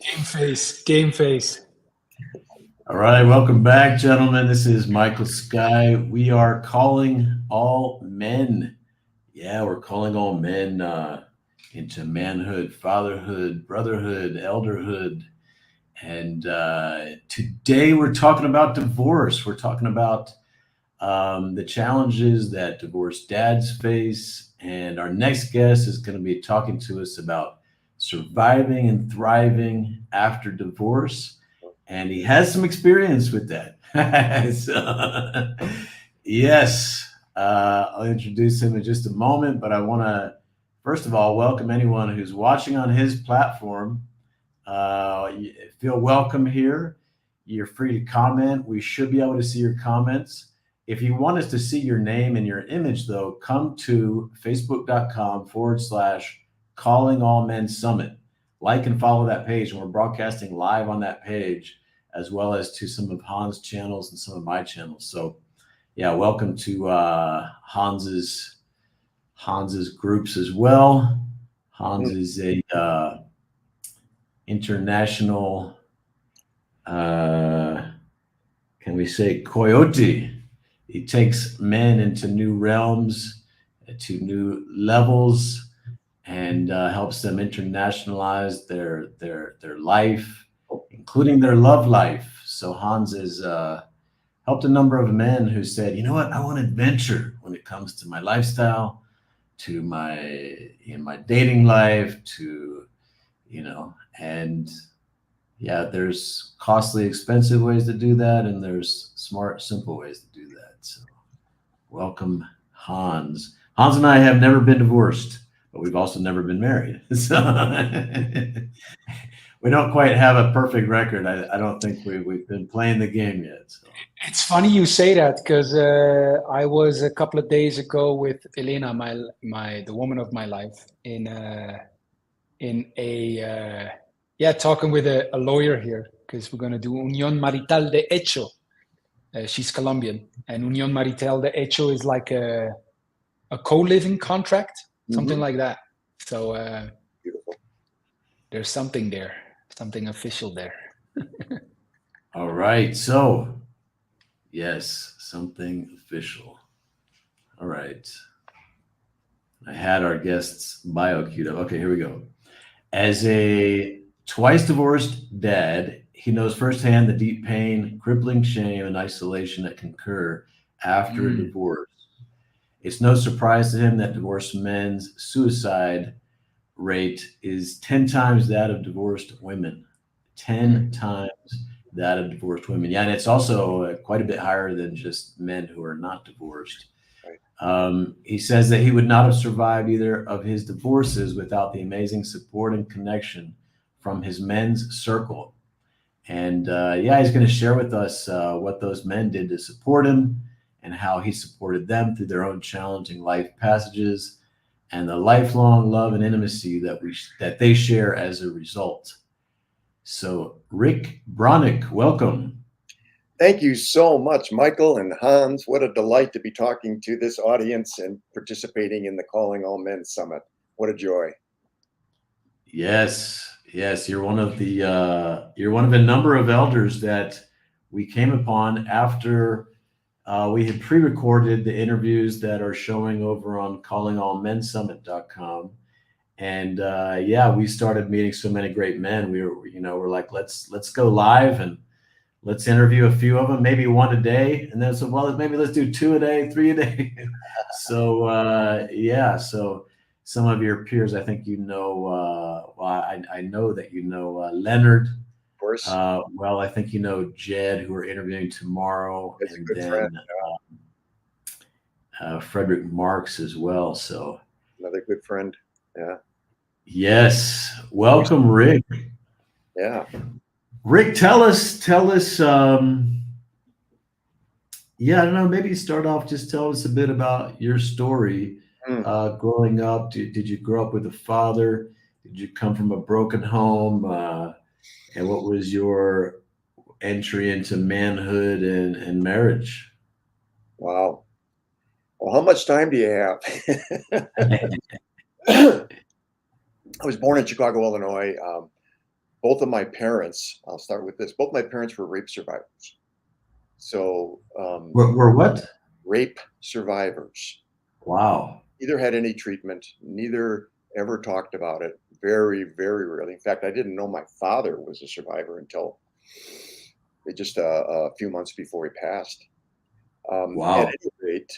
Game face, game face. All right, welcome back, gentlemen. This is Michael Sky. We are calling all men. Yeah, we're calling all men into manhood, fatherhood, brotherhood, elderhood. And today we're talking about divorce. We're talking about the challenges that divorced dads face. And our next guest is going to be talking to us about surviving and thriving after divorce. And he has some experience with that. So, yes, I'll introduce him in just a moment, but I want to, first of all, welcome anyone who's watching on his platform. Feel welcome here. You're free to comment. We should be able to see your comments. If you want us to see your name and your image, though, come to facebook.com/, Calling All Men Summit. Like and follow that page. And we're broadcasting live on that page, as well as to some of Hans' channels and some of my channels. So, yeah, welcome to Hans's groups as well. Hans is a international, can we say, coyote. He takes men into new realms, to new levels, and helps them internationalize their life, including their love life. So Hans has helped a number of men who said, you know what, I want adventure when it comes to my lifestyle, to my dating life, to and yeah, there's costly, expensive ways to do that, and there's smart, simple ways to do that. So, welcome, Hans. Hans and I have never been divorced, but we've also never been married. So, we don't quite have a perfect record. I don't think we've been playing the game yet. So. It's funny you say that because I was a couple of days ago with Elena, the woman of my life, in a talking with a lawyer here because we're going to do Unión Marital de Hecho. She's Colombian, and Unión Marital de Hecho is like a co-living contract, something like that. So there's something there, something official there. All right. So, yes, something official. All right. I had our guest's bio queued up. Okay, here we go. As a twice divorced dad, he knows firsthand the deep pain, crippling shame, and isolation that can occur after a divorce. It's no surprise to him that divorced men's suicide rate is 10 times that of divorced women. 10 times that of divorced women. Yeah, and it's also quite a bit higher than just men who are not divorced. He says that he would not have survived either of his divorces without the amazing support and connection from his men's circle. And he's going to share with us what those men did to support him and how he supported them through their own challenging life passages and the lifelong love and intimacy that they share as a result. So, Rick Bronick, welcome. Thank you so much, Michael and Hans. What a delight to be talking to this audience and participating in the Calling All Men Summit. What a joy. Yes, you're one of a number of elders that we came upon after we had pre-recorded the interviews that are showing over on callingallmensummit.com. And we started meeting so many great men. We're like, let's go live and let's interview a few of them, maybe one a day. And then maybe let's do 2 a day, 3 a day. So so some of your peers, I think I know that Leonard. Of course. I think Jed, who we're interviewing tomorrow, That's and a good then friend. Frederick Marks as well. So another good friend. Yeah. Yes. Welcome, Rick. Yeah. Rick, tell us. I don't know. Maybe start off. Just tell us a bit about your story. Growing up, did you grow up with a father? Did you come from a broken home? And what was your entry into manhood and marriage? Wow. Well, how much time do you have? I was born in Chicago, Illinois. both of my parents, I'll start with this, both my parents were rape survivors. So We're what? rape survivors. Wow. Neither had any treatment, neither ever talked about it. Very, very rarely. In fact, I didn't know my father was a survivor until just a few months before he passed. Wow. At any rate,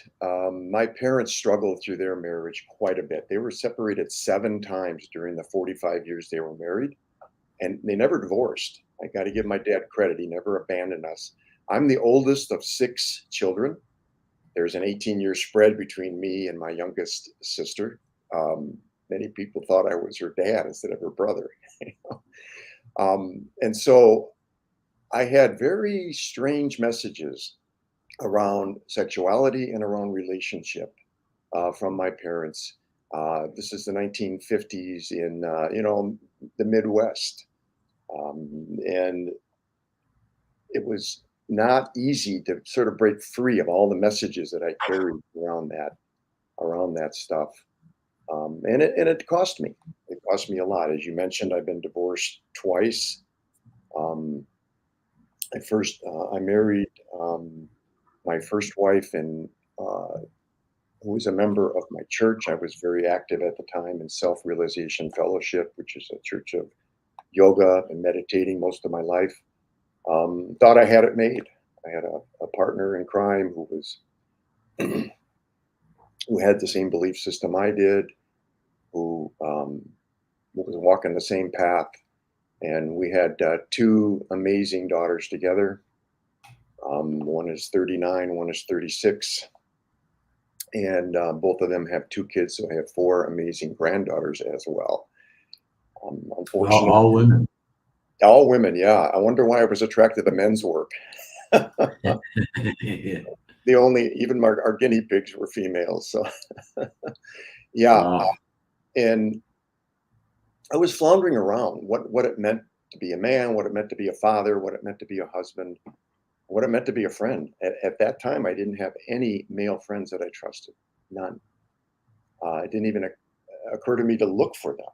my parents struggled through their marriage quite a bit. They were separated 7 times during the 45 years they were married, and they never divorced. I got to give my dad credit. He never abandoned us. I'm the oldest of 6 children. There's an 18-year spread between me and my youngest sister. Many people thought I was her dad instead of her brother. And so I had very strange messages around sexuality and around relationship from my parents. This is the 1950s in the Midwest, and it was not easy to sort of break free of all the messages that I carried around that stuff. And it cost me. It cost me a lot. As you mentioned, I've been divorced twice. I married my first wife, and who was a member of my church. I was very active at the time in Self-Realization Fellowship, which is a church of yoga and meditating most of my life. Thought I had it made. I had a partner in crime who was who had the same belief system I did, who was walking the same path, and we had 2 amazing daughters together. One is 39, one is 36, and both of them have 2 kids, so I have 4 amazing granddaughters as well. Unfortunately, All women. All women, yeah. I wonder why I was attracted to men's work. Even our guinea pigs were females. So, yeah. Wow. And I was floundering around what it meant to be a man, what it meant to be a father, what it meant to be a husband, what it meant to be a friend. At that time, I didn't have any male friends that I trusted. None. It didn't even occur to me to look for them.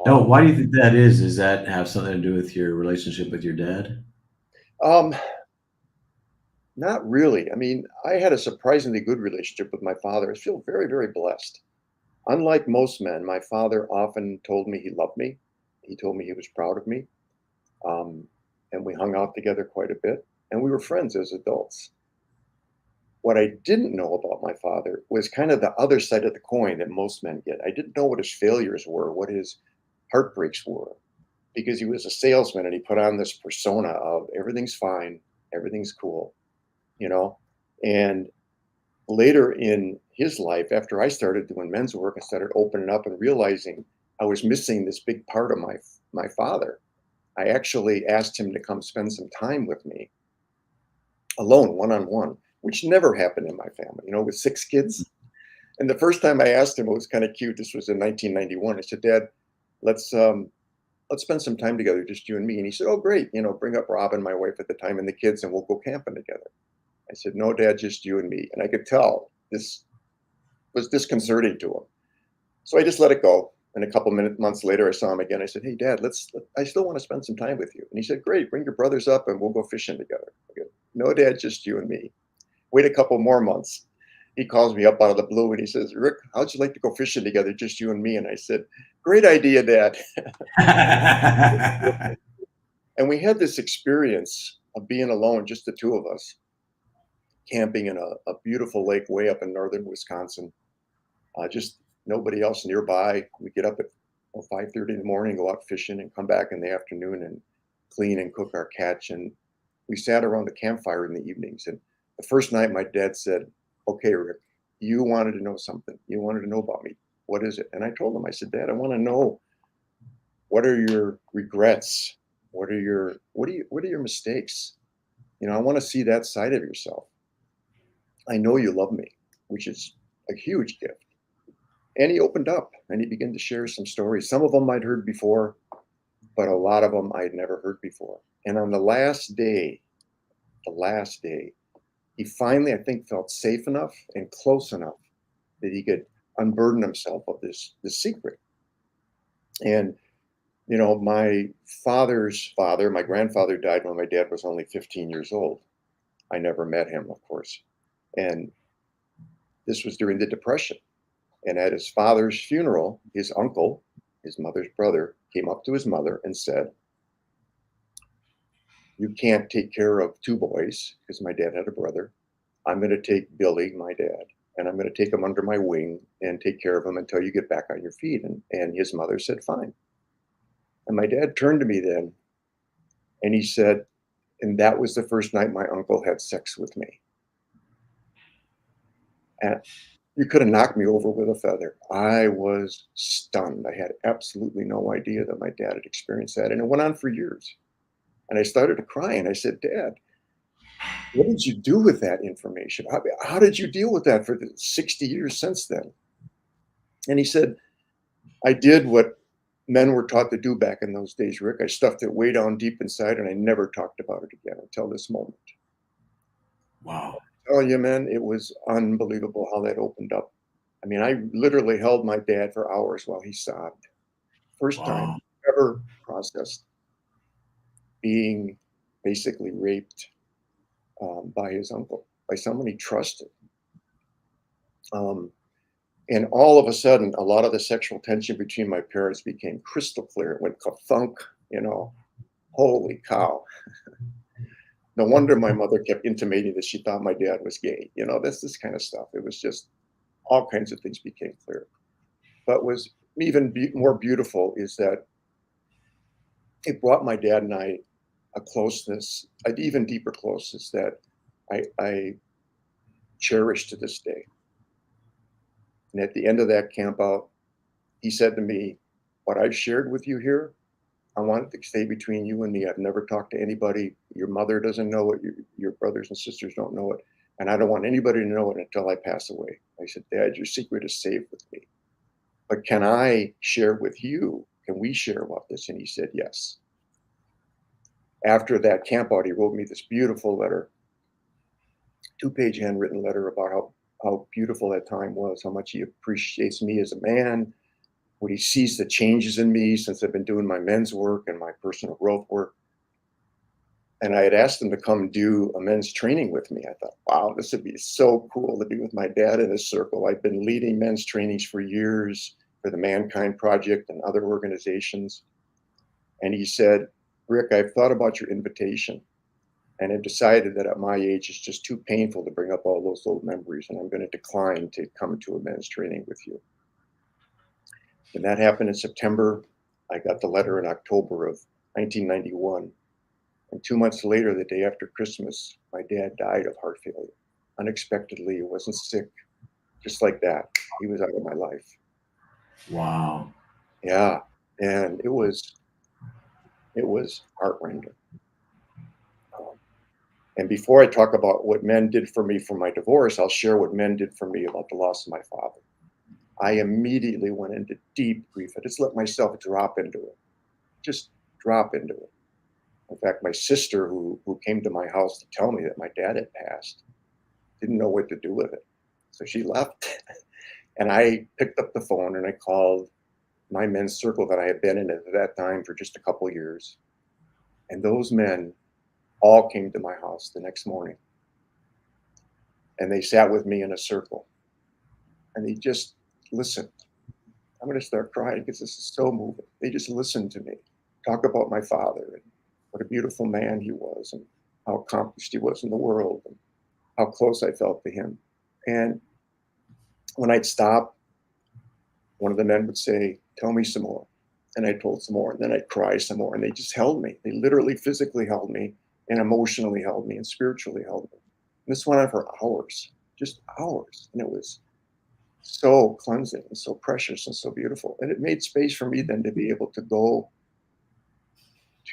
No, why do you think that is? Does that have something to do with your relationship with your dad? Not really. I mean, I had a surprisingly good relationship with my father. I feel very, very blessed. Unlike most men, my father often told me he loved me. He told me he was proud of me. And we hung out together quite a bit, and we were friends as adults. What I didn't know about my father was kind of the other side of the coin that most men get. I didn't know what his failures were, what his heartbreaks were, because he was a salesman and he put on this persona of everything's fine, everything's cool, you know? And later in his life, after I started doing men's work, I started opening up and realizing I was missing this big part of my father. I actually asked him to come spend some time with me alone, one-on-one, which never happened in my family, with 6 kids. And the first time I asked him, it was kind of cute. This was in 1991. I said, Dad, let's spend some time together, just you and me. And he said, oh, great. Bring up Robin, my wife at the time, and the kids, and we'll go camping together. I said, no, Dad, just you and me. And I could tell this was disconcerting to him. So I just let it go. And a couple months later, I saw him again. I said, hey, Dad, I still want to spend some time with you. And he said, great, bring your brothers up and we'll go fishing together. I go, no, Dad, just you and me. Wait a couple more months. He calls me up out of the blue and he says, Rick, how'd you like to go fishing together, just you and me? And I said, great idea, Dad. And we had this experience of being alone, just the 2 of us, camping in a beautiful lake way up in northern Wisconsin. Just nobody else nearby. We get up at 5:30 in the morning, go out fishing, and come back in the afternoon and clean and cook our catch. And we sat around the campfire in the evenings. And the first night, my dad said, okay, Rick, you wanted to know something. You wanted to know about me. What is it? And I told him, I said, Dad, I want to know, what are your regrets? What are your mistakes? I want to see that side of yourself. I know you love me, which is a huge gift. And he opened up and he began to share some stories. Some of them I'd heard before, but a lot of them I'd never heard before. And on the last day, he finally, I think, felt safe enough and close enough that he could unburden himself of this secret. And My father's father, my grandfather died when my dad was only 15 years old. I never met him, of course. And this was during the Depression. And at his father's funeral, his uncle, his mother's brother, came up to his mother and said, "You can't take care of two boys," because my dad had a brother. "I'm going to take Billy, my dad, and I'm going to take him under my wing and take care of him until you get back on your feet." And his mother said, "Fine." And my dad turned to me then and he said, "And that was the first night my uncle had sex with me." And you could have knocked me over with a feather. I was stunned. I had absolutely no idea that my dad had experienced that. And it went on for years. And I started to cry and I said, "Dad, what did you do with that information? How did you deal with that for the 60 years since then?" And he said, "I did what men were taught to do back in those days, Rick. I stuffed it way down deep inside and I never talked about it again until this moment." Wow. Oh, yeah, man, it was unbelievable how that opened up. I mean, I literally held my dad for hours while he sobbed. First time Wow. ever processed being basically raped by his uncle, by someone he trusted. Um, and all of a sudden, a lot of the sexual tension between my parents became crystal clear. It went ka-thunk, you know, holy cow. No wonder my mother kept intimating that she thought my dad was gay. That's this kind of stuff. It was just all kinds of things became clear. But was even more beautiful is that it brought my dad and I a closeness, an even deeper closeness that I cherish to this day. And at the end of that camp out, he said to me, "What I've shared with you here, I want it to stay between you and me. I've never talked to anybody. Your mother doesn't know it. Your brothers and sisters don't know it. And I don't want anybody to know it until I pass away." I said, "Dad, your secret is safe with me. But can I share with you? Can we share about this?" And he said, "Yes." After that camp out, he wrote me this beautiful letter, 2-page handwritten letter about how beautiful that time was, how much he appreciates me as a man, what he sees the changes in me since I've been doing my men's work and my personal growth work. And I had asked him to come do a men's training with me. I thought, wow, this would be so cool to be with my dad in a circle. I've been leading men's trainings for years for the Mankind Project and other organizations. And he said, "Rick, I've thought about your invitation and have decided that at my age, it's just too painful to bring up all those old memories. And I'm going to decline to come to a men's training with you." And that happened in September. I got the letter in October of 1991. And 2 months later, the day after Christmas, my dad died of heart failure. Unexpectedly, he wasn't sick, just like that. He was out of my life. Wow. Yeah. And it was heart-rending. Um, and before I talk about what men did for me for my divorce, I'll share what men did for me about the loss of my father. I immediately went into deep grief. I just let myself drop into it. Just drop into it. In fact, my sister, who came to my house to tell me that my dad had passed, didn't know what to do with it. So she left. And I picked up the phone and I called my men's circle that I had been in at that time for just a couple of years. And those men all came to my house the next morning. And they sat with me in a circle. And they just listened. I'm going to start crying because this is so moving. They just listened to me talk about my father and what a beautiful man he was and how accomplished he was in the world and how close I felt to him. And when I'd stop, one of the men would say, "Tell me some more." And I told some more. And then I'd cry some more. And they just held me. They literally physically held me and emotionally held me and spiritually held me. And this went on for hours, just hours. And it was so cleansing and so precious and so beautiful. And it made space for me then to be able to go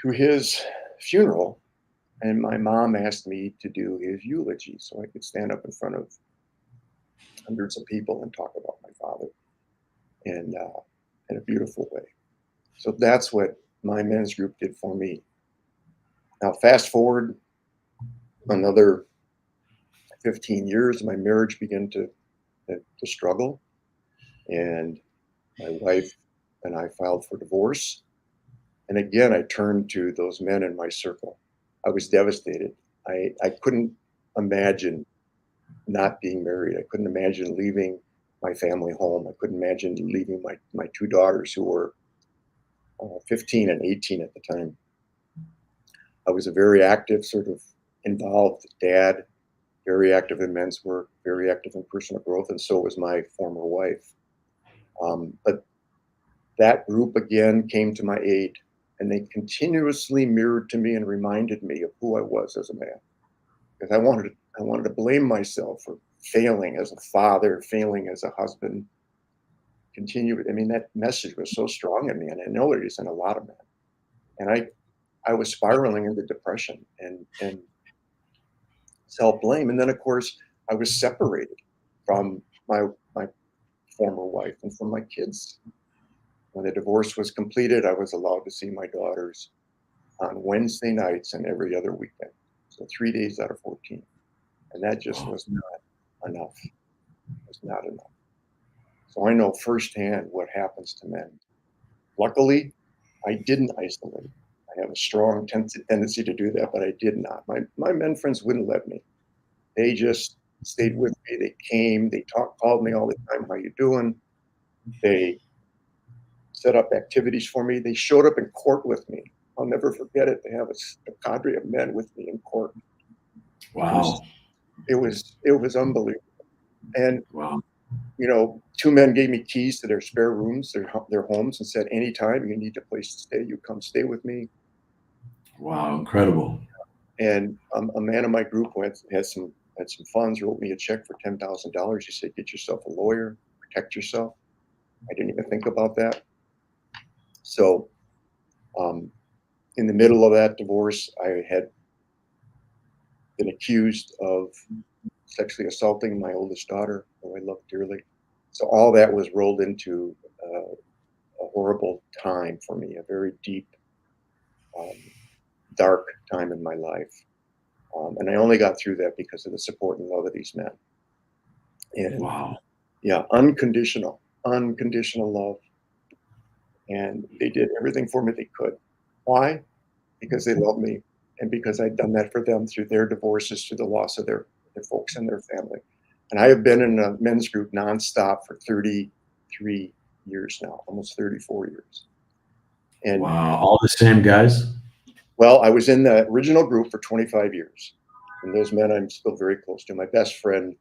to his funeral. And my mom asked me to do his eulogy so I could stand up in front of hundreds of people and talk about my father in a beautiful way. So that's what my men's group did for me. Now, fast forward another 15 years, my marriage began to struggle. And my wife and I filed for divorce. And again, I turned to those men in my circle. I was devastated. I couldn't imagine not being married. I couldn't imagine leaving my family home. I couldn't imagine leaving my two daughters who were 15 and 18 at the time. I was a very active, sort of involved dad, very active in men's work, very active in personal growth, and so was my former wife. But that group again came to my aid, and they continuously mirrored to me and reminded me of who I was as a man. Because I wanted to blame myself for failing as a father, failing as a husband. I mean, that message was so strong in me, and I know it is in a lot of men. And I was spiraling into depression and self blame. And then, of course, I was separated from my former wife and from my kids. When the divorce was completed, I was allowed to see my daughters on Wednesday nights and every other weekend. So 3 days out of 14. And that just was not enough. It was not enough. So I know firsthand what happens to men. Luckily, I didn't isolate. I have a strong tendency to do that, but I did not. My men friends wouldn't let me. They just stayed with me. They came. They called me all the time. How you doing? They set up activities for me. They showed up in court with me. I'll never forget it. They have a cadre of men with me in court. Wow. It was unbelievable. And Wow. you know, two men gave me keys to their spare rooms, their homes, and said, anytime you need a place to stay, you come stay with me. Wow. Incredible. And a man in my group who had some funds, wrote me a check for $10,000. He said, get yourself a lawyer, protect yourself. I didn't even think about that. So in the middle of that divorce, I had been accused of sexually assaulting my oldest daughter, who I love dearly. So all that was rolled into a horrible time for me, a very deep, dark time in my life. And I only got through that because of the support and love of these men. And Wow. yeah, unconditional love. And they did everything for me they could. Why? Because they loved me and because I'd done that for them through their divorces, through the loss of their folks and their family. And I have been in a men's group nonstop for 33 years now, almost 34 years. And Wow. All the same guys? well, I was in the original group for 25 years. And those men I'm still very close to. My best friend,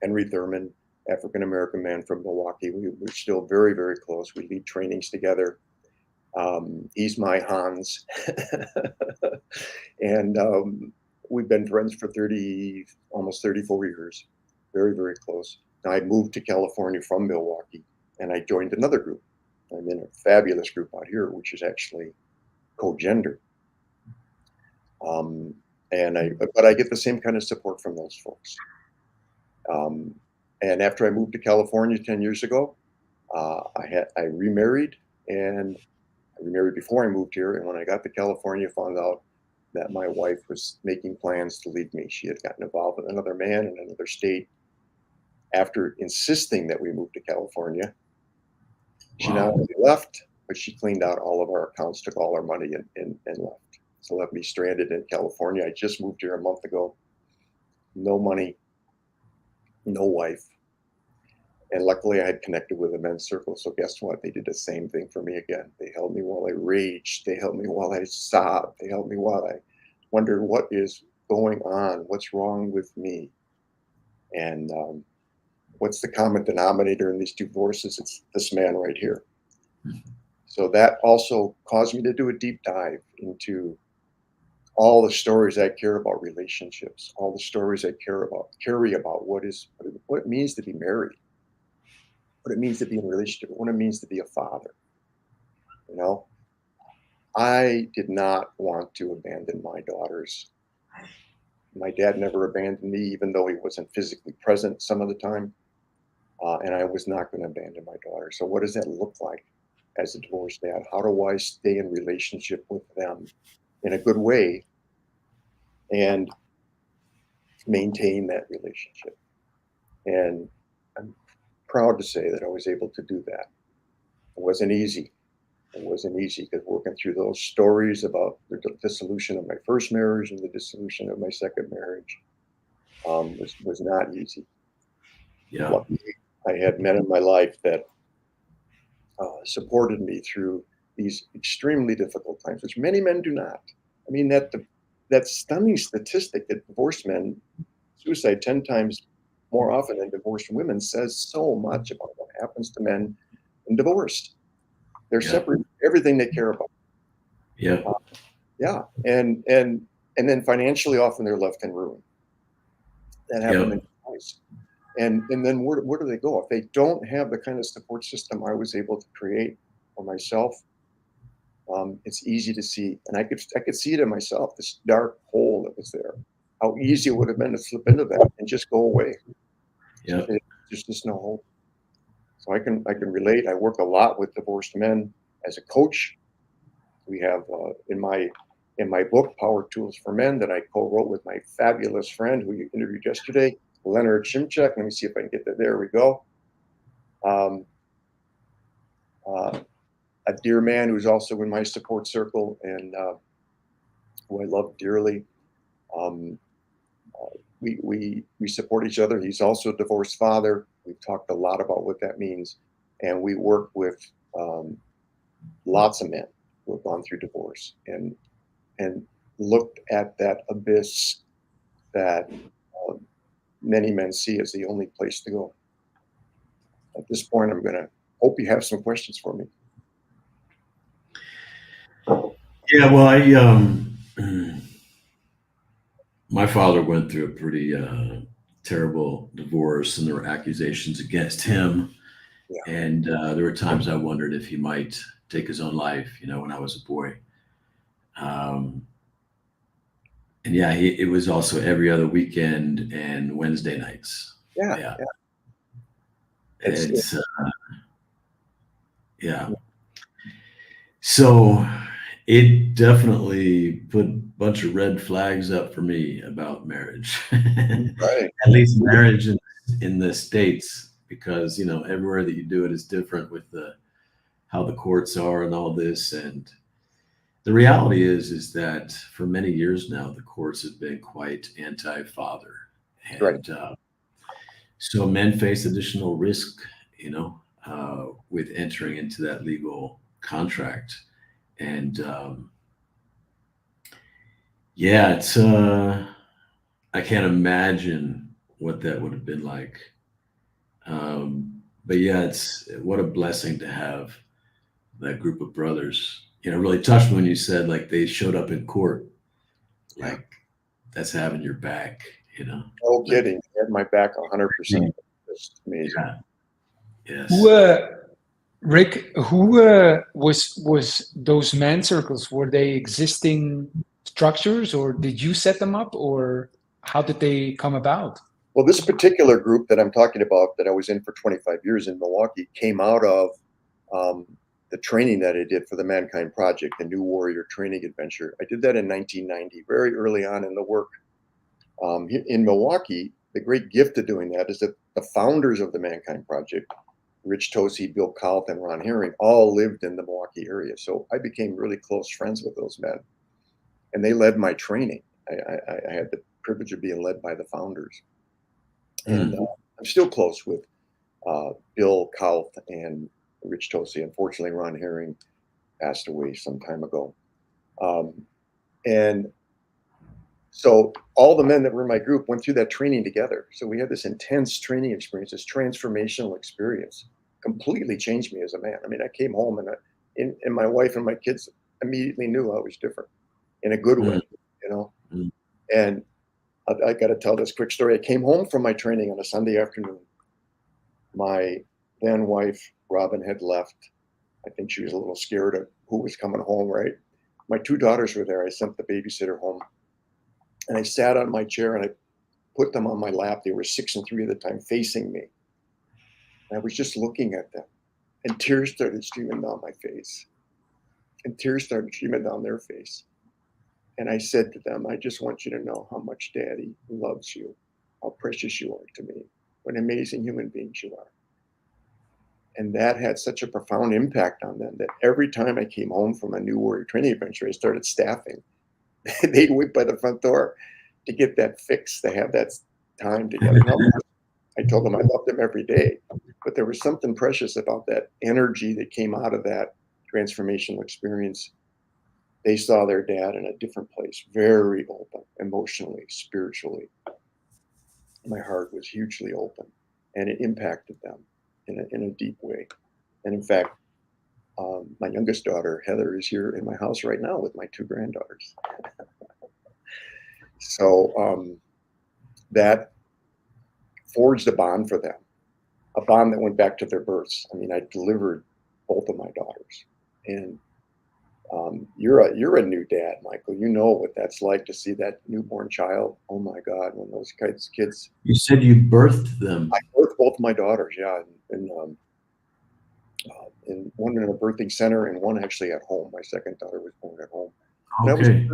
Henry Thurman, African American man from Milwaukee. We're still very, very close. We lead trainings together. He's my Hans. And we've been friends for almost 34 years. Very, very close. Now, I moved to California from Milwaukee and I joined another group. I'm in a fabulous group out here, which is actually co-gender. But I get the same kind of support from those folks. And after I moved to California 10 years ago, I remarried, and I remarried before I moved here. And when I got to California, found out that my wife was making plans to leave me. She had gotten involved with another man in another state. After insisting that we move to California, she not only left, but she cleaned out all of our accounts, took all our money, and left. So left me stranded in California. I just moved here a month ago. No money, no wife. And luckily I had connected with a men's circle. So guess what? They did the same thing for me again. They held me while I raged. They held me while I sobbed. They held me while I wondered what is going on? What's wrong with me? And what's the common denominator in these divorces? It's this man right here. So that also caused me to do a deep dive into all the stories I care about relationships, all the stories I carry about what it means to be married, what it means to be in a relationship, what it means to be a father. You know, I did not want to abandon my daughters. My dad never abandoned me, even though he wasn't physically present some of the time. And I was not going to abandon my daughter. So what does that look like as a divorced dad? How do I stay in relationship with them in a good way and maintain that relationship? And I'm proud to say that I was able to do that. It wasn't easy. It wasn't easy because working through those stories about the dissolution of my first marriage and the dissolution of my second marriage was not easy. Yeah. Luckily, I had men in my life that supported me through these extremely difficult times, which many men do not. I mean, that stunning statistic that divorced men suicide 10 times more often than divorced women says so much about what happens to men in divorce. They're Yeah. separated from everything they care about. Yeah. Yeah, and then financially, often they're left in ruin. That happened many times. And then where do they go if they don't have the kind of support system I was able to create for myself? It's easy to see, and I could see it in myself. This dark hole that was there. How easy it would have been to slip into that and just go away. Yeah. There's just no hope. So I can relate. I work a lot with divorced men as a coach. We have in my book, Power Tools for Men, that I co-wrote with my fabulous friend who you interviewed yesterday, Leonard Shimchuk. Let me see if I can get that. There we go. A dear man who's also in my support circle and who I love dearly. We support each other. He's also a divorced father. We've talked a lot about what that means, and we work with lots of men who have gone through divorce and looked at that abyss that many men see as the only place to go. At this point, I'm going to hope you have some questions for me. Yeah. Well, my father went through a pretty terrible divorce, and there were accusations against him. Yeah. And there were times I wondered if he might take his own life, when I was a boy. And yeah, it was also every other weekend and Wednesday nights. Yeah. Yeah. It's Yeah. So it definitely put a bunch of red flags up for me about marriage. right. At least marriage in the States, because everywhere that you do it is different with how the courts are and all this. And the reality is that for many years now, the courts have been quite anti-father. And Right. So men face additional risk, with entering into that legal contract. And yeah, it's I can't imagine what that would have been like. But yeah, it's what a blessing to have that group of brothers. Really touched me when you said like they showed up in court, Yeah. like that's having your back. No kidding. He had my back 100%. It's amazing. Yeah. Yes. Rick, who was those man circles? Were they existing structures, or did you set them up, or how did they come about? Well, this particular group that I'm talking about that I was in for 25 years in Milwaukee came out of the training that I did for the Mankind Project, the New Warrior Training Adventure. I did that in 1990, very early on in the work. In Milwaukee, the great gift of doing that is that the founders of the Mankind Project, Rich Tosi, Bill Kault, and Ron Herring, all lived in the Milwaukee area. So I became really close friends with those men, and they led my training. I had the privilege of being led by the founders. And I'm still close with Bill Kault and Rich Tosi. Unfortunately, Ron Herring passed away some time ago. And so all the men that were in my group went through that training together. So we had this intense training experience, this transformational experience, completely changed me as a man. I mean, I came home and my wife and my kids immediately knew I was different in a good way, And I got to tell this quick story. I came home from my training on a Sunday afternoon. My then wife, Robin, had left. I think she was a little scared of who was coming home, right? My two daughters were there. I sent the babysitter home. And I sat on my chair and I put them on my lap. They were 6 and 3 at the time, facing me. And I was just looking at them. And tears started streaming down my face. And tears started streaming down their face. And I said to them, I just want you to know how much Daddy loves you, how precious you are to me, what an amazing human beings you are. And that had such a profound impact on them that every time I came home from a new warrior training adventure, I started staffing. They'd wait by the front door to get that fix, to have that time together. Now, I told them I loved them every day, but there was something precious about that energy that came out of that transformational experience. They saw their dad in a different place, very open, emotionally, spiritually. My heart was hugely open, and it impacted them in a deep way. And in fact, my youngest daughter, Heather, is here in my house right now with my two granddaughters. So that forged a bond for them, a bond that went back to their births. I mean, I delivered both of my daughters. And you're a new dad, Michael. You know what that's like to see that newborn child. Oh my God, when those kids. You said you birthed them. I birthed both my daughters, yeah, and one in a birthing center and one actually at home. My second daughter was born at home. Okay.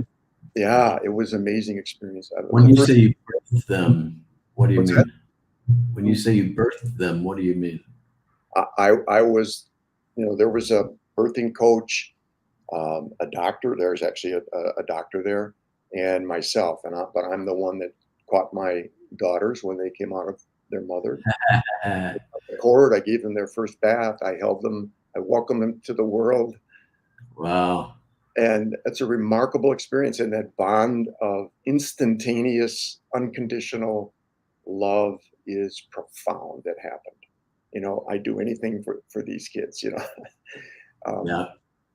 It was an amazing experience. When you say you birthed them, what do you mean? That? When you say you birthed them, what do you mean? I was, there was a birthing coach, a doctor. There's actually a doctor there, and myself. But I'm the one that caught my daughters when they came out of their mother. I gave them their first bath. I held them. I welcomed them to the world. Wow. And it's a remarkable experience. And that bond of instantaneous, unconditional love is profound that happened. I do anything for these kids, Yeah.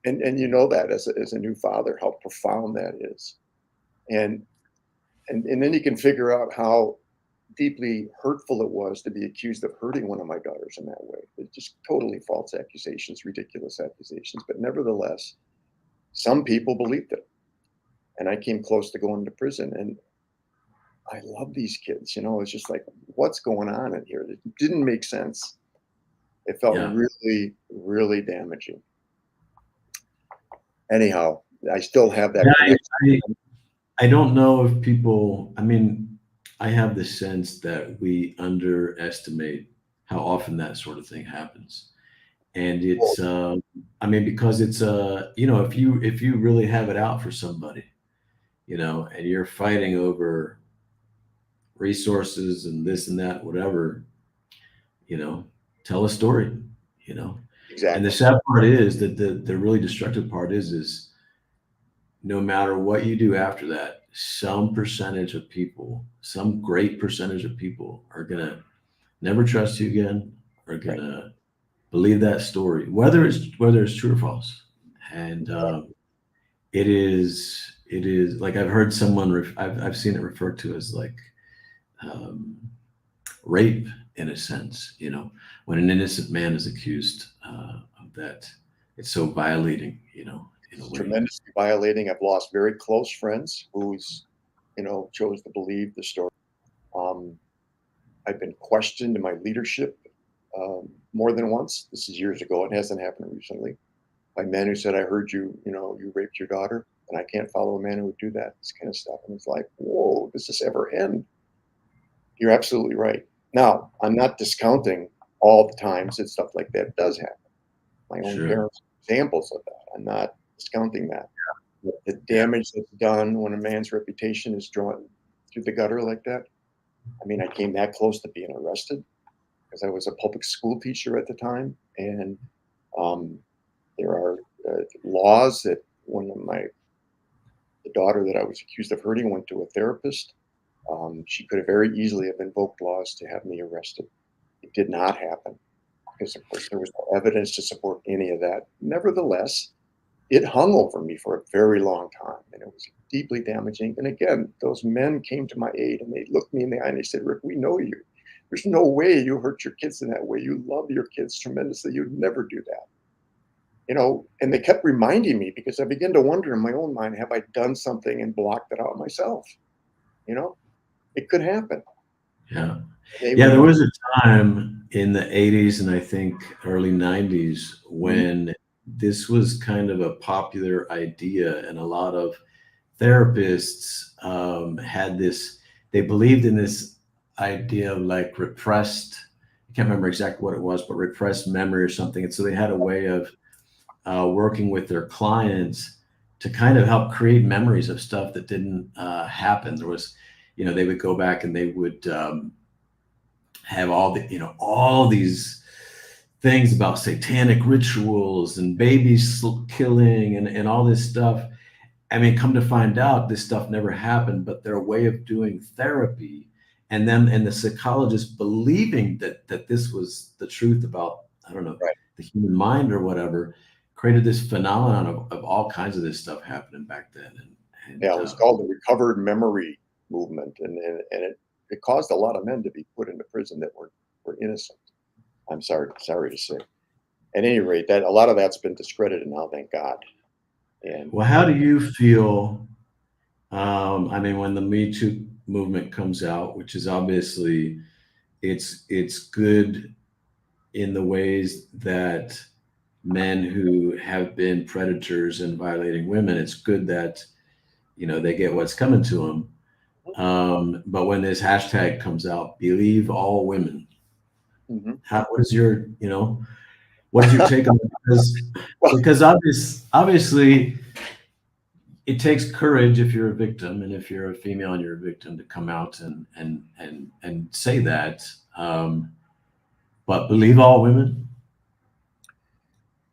And you know that as a new father, how profound that is. And then you can figure out how deeply hurtful it was to be accused of hurting one of my daughters in that way. It's just totally false accusations, ridiculous accusations. But nevertheless, some people believed it. And I came close to going to prison. And I love these kids. It's just like, what's going on in here? It didn't make sense. It felt really, really damaging. Anyhow, I still have that. I don't know if people, I have the sense that we underestimate how often that sort of thing happens. And it's, because it's, if you really have it out for somebody, and you're fighting over resources and this and that, whatever, tell a story, Exactly. And the sad part is that the really destructive part is no matter what you do after that, some great percentage of people are going to never trust you again, are going to believe that story, whether it's true or false. And it is like, I've heard someone, I've seen it referred to as like rape in a sense, when an innocent man is accused of that. It's so violating, in a way. Tremendously violating. I've lost very close friends who's, chose to believe the story. I've been questioned in my leadership more than once. This is years ago. It hasn't happened recently. By men who said, I heard you raped your daughter, and I can't follow a man who would do that, this kind of stuff. And it's like, whoa, does this ever end? You're absolutely right. Now, I'm not discounting all the times that stuff like that does happen. My own parents are examples of that. I'm not discounting that. The damage that's done when a man's reputation is drawn through the gutter like that. I came that close to being arrested because I was a public school teacher at the time. And there are laws that when the daughter that I was accused of hurting went to a therapist, she could have very easily have invoked laws to have me arrested. It did not happen because, of course, there was no evidence to support any of that. Nevertheless, it hung over me for a very long time, and it was deeply damaging. And again, those men came to my aid, and they looked me in the eye and they said, Rick, we know you. There's no way you hurt your kids in that way. You love your kids tremendously. You'd never do that. And they kept reminding me because I began to wonder in my own mind, have I done something and blocked it out myself? It could happen. Yeah. There was a time in the 80s and I think early 90s when this was kind of a popular idea, and a lot of therapists had this, they believed in this idea of like repressed can't remember exactly what it was, but repressed memory or something. And so they had a way of working with their clients to kind of help create memories of stuff that didn't happen. There was, they would go back and they would have all these things about satanic rituals and babies killing and all this stuff. I mean, come to find out, this stuff never happened, but their way of doing therapy, and the psychologist believing that this was the truth about, I don't know, Right. the human mind or whatever, created this phenomenon of all kinds of this stuff happening back then. And Yeah, it was called the recovered memory movement, and it caused a lot of men to be put into prison that were innocent. I'm sorry to say. At any rate, that a lot of that's been discredited now, thank God. And well, how do you feel? I mean, when the Me Too movement comes out, which is obviously it's good in the ways that men who have been predators and violating women, it's good that they get what's coming to them. But when this hashtag comes out, believe all women, Mhm. what is your what's your take on it? Because obviously it takes courage if you're a victim, and if you're a female and you're a victim, to come out and say that. But believe all women.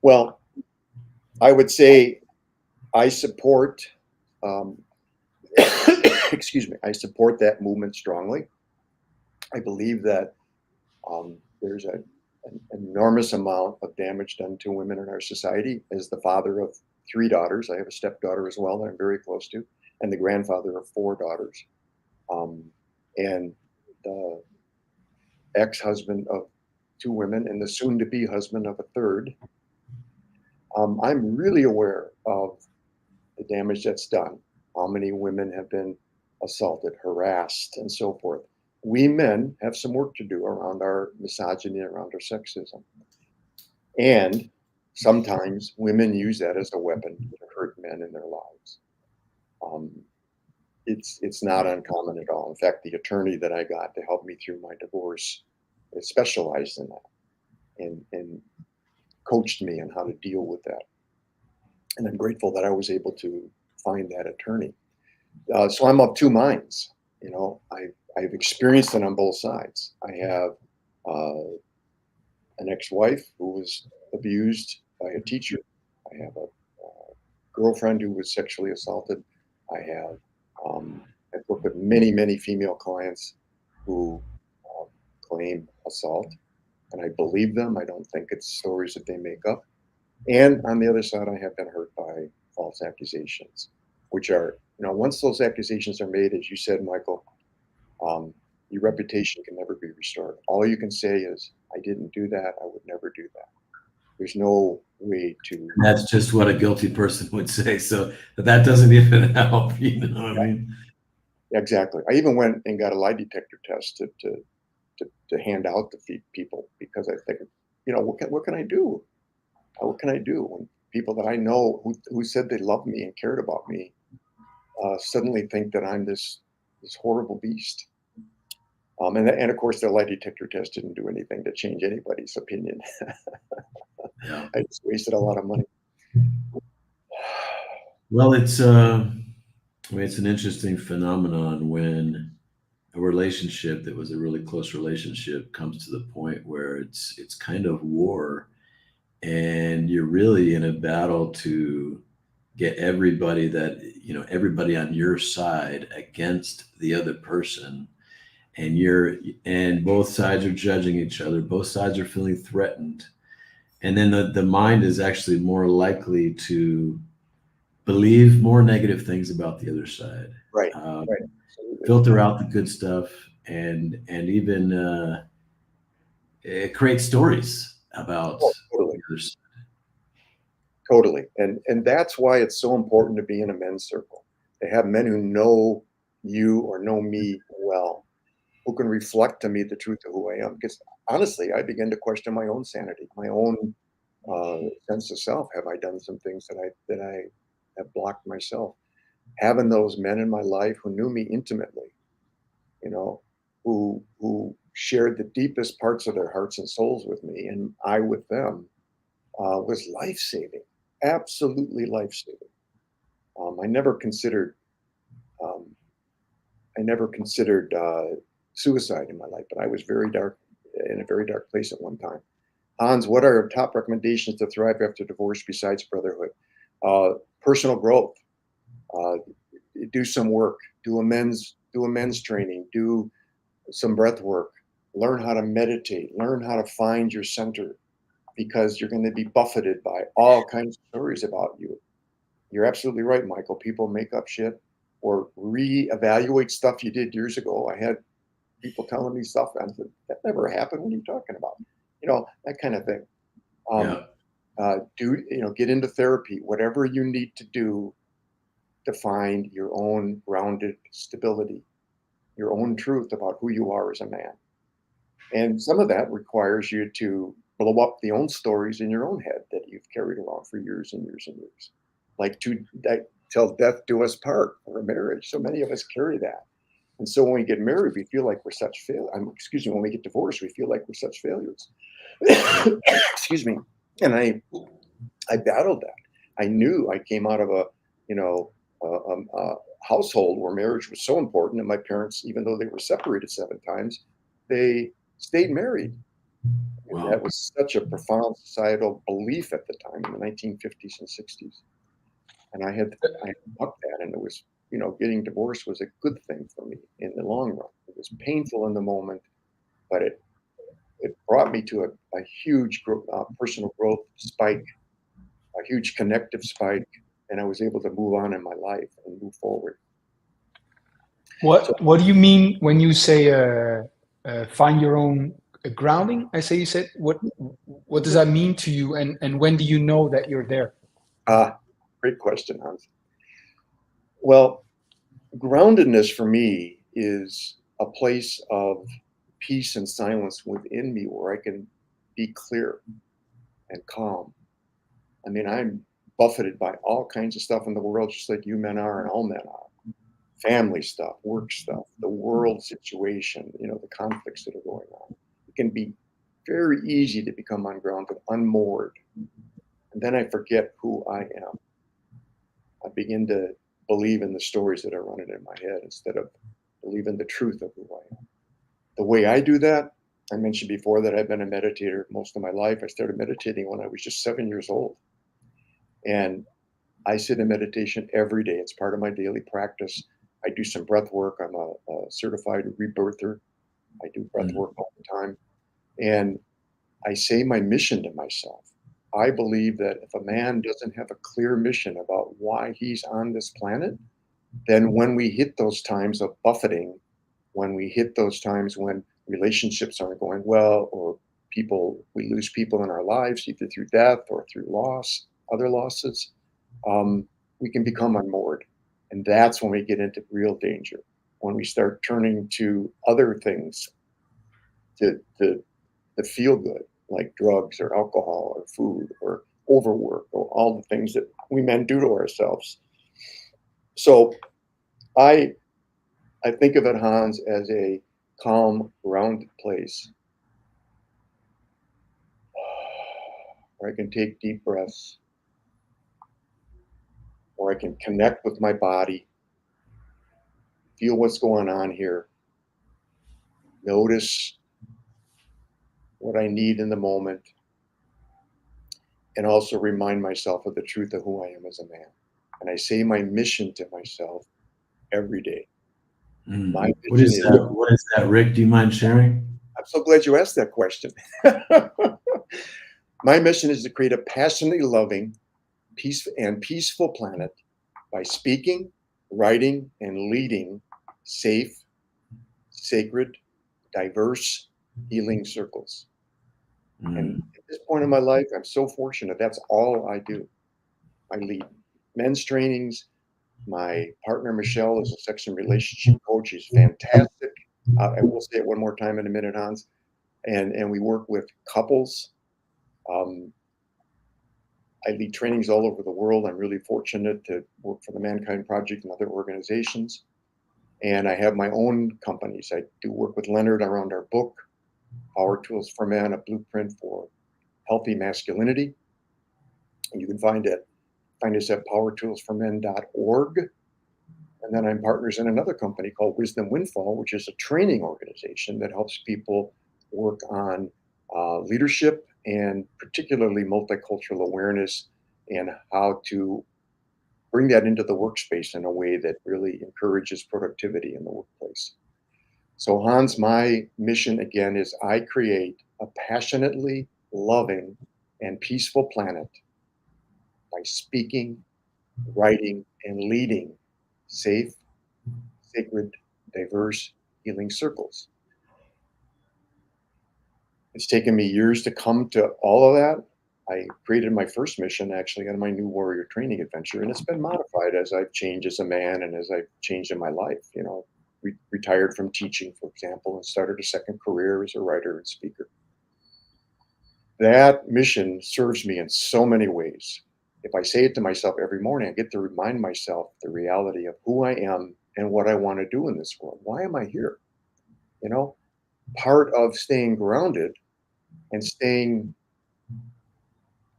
Well, I would say I support, um, excuse me, I support that movement strongly. I believe that there's an enormous amount of damage done to women in our society. As the father of 3 daughters, I have a stepdaughter as well that I'm very close to, and the grandfather of 4 daughters, and the ex-husband of 2 women, and the soon-to-be husband of a third. I'm really aware of the damage that's done, how many women have been assaulted, harassed, and so forth. We men have some work to do around our misogyny, around our sexism. And sometimes women use that as a weapon to hurt men in their lives. Um, it's not uncommon at all. In fact, the attorney that I got to help me through my divorce is specialized in that, and coached me on how to deal with that. And I'm grateful that I was able to find that attorney. So I'm of 2 minds. I've experienced it on both sides. I have an ex-wife who was abused by a teacher. I have a girlfriend who was sexually assaulted. I have I've worked with many female clients who claim assault, and I believe them. I don't think it's stories that they make up. And on the other side, I have been hurt by false accusations, which are, once those accusations are made, as you said, Michael, your reputation can never be restored. All you can say is, I didn't do that. I would never do that. There's no way to. That's just what a guilty person would say. So that doesn't even help. You know what I mean? Exactly. I even went and got a lie detector test to hand out to people, because I think, what can I do? What can I do when people that I know who said they loved me and cared about me suddenly think that I'm this horrible beast? And of course, the lie detector test didn't do anything to change anybody's opinion. Yeah. I just wasted a lot of money. Well, it's it's an interesting phenomenon when a relationship that was a really close relationship comes to the point where it's kind of war, and you're really in a battle to get everybody on your side against the other person, and both sides are judging each other, both sides are feeling threatened, and then the mind is actually more likely to believe more negative things about the other side, Right. um, Right. Absolutely. filter out the good stuff, and even create stories about Oh, totally. the other side. Totally. And that's why it's so important to be in a men's circle. To have men who know you or know me well, who can reflect to me the truth of who I am. Because honestly, I begin to question my own sanity, my own sense of self. Have I done some things that I have blocked myself? Having those men in my life who knew me intimately, who shared the deepest parts of their hearts and souls with me, and I with them, was life-saving, absolutely life-saving. I never considered, um, suicide in my life, but I was in a very dark place at one time. Hans, what are your top recommendations to thrive after divorce besides brotherhood? Personal growth. Uh, do some work. Do amends training. Do some breath work. Learn how to meditate. Learn how to find your center, because you're going to be buffeted by all kinds of stories about you. You're absolutely right, Michael. People make up shit or reevaluate stuff you did years ago. I had people telling me stuff, and I said, that never happened. What are you talking about? That kind of thing. Yeah. Get into therapy, whatever you need to do to find your own grounded stability, your own truth about who you are as a man. And some of that requires you to blow up the own stories in your own head that you've carried around for years and years and years. Like till death do us part, or a marriage. So many of us carry that. And so when we get married, we feel like we're such failures. When we get divorced, we feel like we're such failures. Excuse me. And I battled that. I knew I came out of a household where marriage was so important, and my parents, even though they were separated 7 times, they stayed married. And Wow. that was such a profound societal belief at the time, in the 1950s and 60s. And I had bucked that, and it was, getting divorced was a good thing for me in the long run. It was painful in the moment, but it brought me to a huge personal growth spike, a huge connective spike, and I was able to move on in my life and move forward. What do you mean when you say find your own grounding? You said what does that mean to you, and when do you know that you're there? Great question, Hans. Well, groundedness for me is a place of peace and silence within me where I can be clear and calm. I mean, I'm buffeted by all kinds of stuff in the world, just like you men are and all men are. Family stuff, work stuff, the world situation, the conflicts that are going on. It can be very easy to become ungrounded, unmoored. And then I forget who I am. I begin to believe in the stories that are running in my head instead of believing the truth of who I am. The way I do that, I mentioned before that I've been a meditator most of my life. I started meditating when I was just 7 years old. And I sit in meditation every day. It's part of my daily practice. I do some breath work. I'm a certified rebirther. I do breath work all the time. And I say my mission to myself. I believe that if a man doesn't have a clear mission about why he's on this planet, then when we hit those times of buffeting, when we hit those times when relationships aren't going well, or we lose people in our lives, either through death or through loss, other losses, we can become unmoored. And that's when we get into real danger, when we start turning to other things to feel good, like drugs or alcohol or food or overwork or all the things that we men do to ourselves. So I think of it, Hans, as a calm, grounded place where I can take deep breaths, where I can connect with my body, feel what's going on here, notice what I need in the moment, and also remind myself of the truth of who I am as a man. And I say my mission to myself every day. My What is mission that? What is that, Rick? Do you mind sharing? I'm so glad you asked that question. My mission is to create a passionately loving, peaceful planet by speaking, writing, and leading safe, sacred, diverse healing circles. And at this point in my life, I'm so fortunate. That's all I do. I lead men's trainings. My partner, Michelle, is a sex and relationship coach. She's fantastic. I will say it one more time in a minute, Hans. And we work with couples. I lead trainings all over the world. I'm really fortunate to work for the Mankind Project and other organizations. And I have my own companies. I do work with Leonard around our book, Power Tools for Men, a blueprint for healthy masculinity. And you can find us at powertoolsformen.org. And then I'm partners in another company called Wisdom Windfall, which is a training organization that helps people work on leadership and particularly multicultural awareness and how to bring that into the workspace in a way that really encourages productivity in the workplace. So, Hans, my mission again is I create a passionately loving and peaceful planet by speaking, writing, and leading safe, sacred, diverse healing circles. It's taken me years to come to all of that. I created my first mission actually on my new warrior training adventure, and it's been modified as I've changed as a man and as I've changed in my life. You know, retired from teaching, for example, and started a second career as a writer and speaker. That mission serves me in so many ways. If I say it to myself every morning, I get to remind myself the reality of who I am and what I want to do in this world. Why am I here? You know, part of staying grounded and staying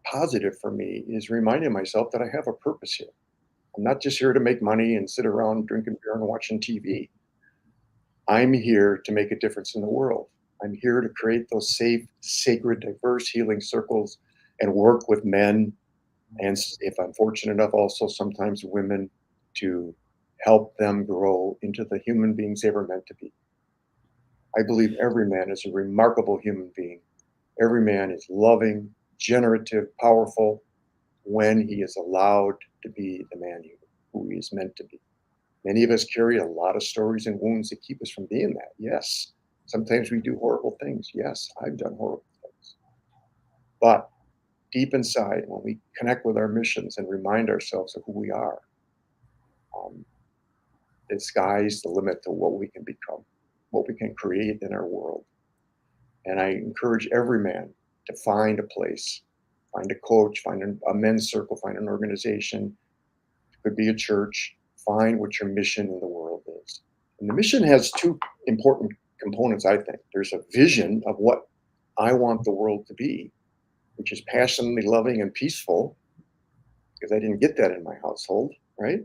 positive for me is reminding myself that I have a purpose here. I'm not just here to make money and sit around drinking beer and watching TV. I'm here to make a difference in the world. I'm here to create those safe, sacred, diverse healing circles and work with men. And if I'm fortunate enough, also sometimes women, to help them grow into the human beings they were meant to be. I believe every man is a remarkable human being. Every man is loving, generative, powerful when he is allowed to be the man who he is meant to be. Many of us carry a lot of stories and wounds that keep us from being that. Yes. Sometimes we do horrible things. Yes, I've done horrible things. But deep inside, when we connect with our missions and remind ourselves of who we are, the sky's the limit to what we can become, what we can create in our world. And I encourage every man to find a place, find a coach, find a men's circle, find an organization. It could be a church. Find what your mission in the world is. And the mission has two important components, I think. There's a vision of what I want the world to be, which is passionately loving and peaceful, because I didn't get that in my household, right?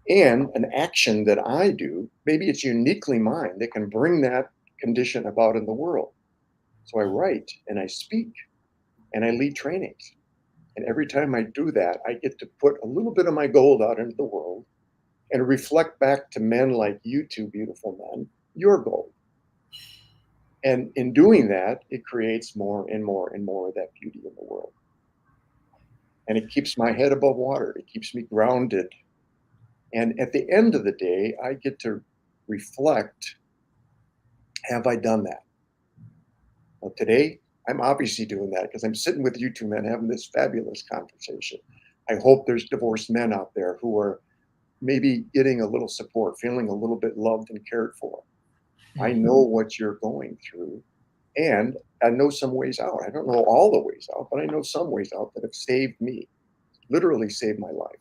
And an action that I do, maybe it's uniquely mine, that can bring that condition about in the world. So I write and I speak and I lead trainings. And every time I do that, I get to put a little bit of my gold out into the world and reflect back to men like you two beautiful men, your gold. And in doing that, it creates more and more and more of that beauty in the world. And it keeps my head above water. It keeps me grounded. And at the end of the day, I get to reflect, have I done that? Well, today, I'm obviously doing that because I'm sitting with you two men having this fabulous conversation. I hope there's divorced men out there who are maybe getting a little support, feeling a little bit loved and cared for. I know what you're going through, and I know some ways out. I don't know all the ways out, but I know some ways out that have saved me, literally saved my life.